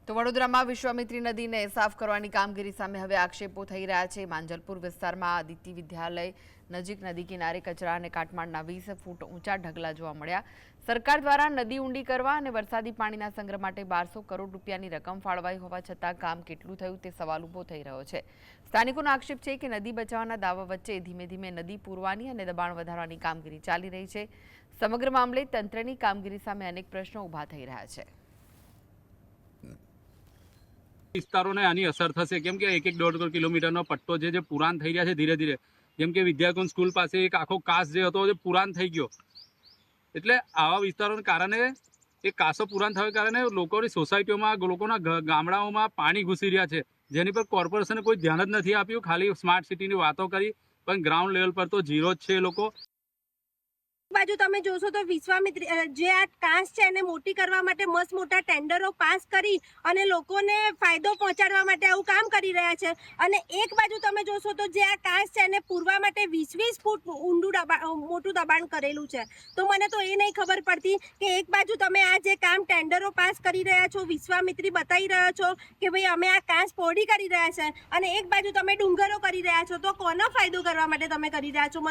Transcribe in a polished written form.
તો વડોદરામાં વિશ્વામિત્રી નદીને સાફ કરવાની કામગીરી સામે હવે આક્ષેપો થઈ રહ્યા છે। માંજલપુર વિસ્તારમાં આદિત્ય વિદ્યાલય નજીક નદી કિનારે કચરા અને કાટમાળના 20 ફૂટ ઊંચા ઢગલા જોવા મળ્યા। સરકાર દ્વારા નદી ઊંડી કરવા અને વરસાદી પાણીના સંગ્રહ માટે 1200 કરોડ રૂપિયાની રકમ ફાળવાઈ હોવા છતાં કામ કેટલું થયું તે સવાલ ઊભો થઈ રહ્યો છે। સ્થાનિકોનો આક્ષેપ છે કે નદી બચાવવાના દાવા વચ્ચે ધીમે ધીમે નદી પૂરવાની અને દબાણ વધારવાની કામગીરી ચાલી રહી છે। સમગ્ર મામલે તંત્રની કામગીરી સામે અનેક પ્રશ્નો ઊભા થઈ રહ્યા છે। વિસ્તારોને આની અસર થશે કેમ કે 1-1.5 કિલોમીટરનો પટ્ટો જે પુરાણ થઈ રહ્યા છે ધીરે ધીરે। જેમ કે વિદ્યાકુંજ સ્કૂલ પાસે એક આખો કાસ જે હતો એ પુરાણ થઈ ગયો, એટલે આવા વિસ્તારોને કારણે એ કાસો પુરાણ થવાને કારણે લોકોની સોસાયટીઓમાં, લોકોના ગામડાઓમાં પાણી ઘૂસી રહ્યા છે, જેની પર કોર્પોરેશને કોઈ ધ્યાન જ નથી આપ્યું। ખાલી સ્માર્ટ સિટીની વાતો કરી, પણ ગ્રાઉન્ડ લેવલ પર તો ઝીરો જ છે એ લોકો। બાજુ તમે જોશો તો વિશ્વામિત્રી જે આ કાંસ છે એને મોટી કરવા માટે મસ્ત મોટા ટેન્ડરો પાસ કરી અને લોકોને ફાયદો પહોંચાડવા માટે આવું કામ કરી રહ્યા છે। અને એક બાજુ તમે જોશો તો જે આ કાંસ છે એને પૂરવા માટે 20-20 ફૂટ ઊંડું મોટું દબાણ કરેલું છે। તો મને તો એ નહીં ખબર પડતી કે એક બાજુ તમે આ જે કામ ટેન્ડરો પાસ કરી રહ્યા છો, વિશ્વામિત્રી બતાવી રહ્યા છો કે ભાઈ અમે આ કાંસ પહોળી કરી રહ્યા છે, અને એક બાજુ તમે ડુંગરો કરી રહ્યા છો, તો કોનો ફાયદો કરવા માટે તમે કરી રહ્યા છો?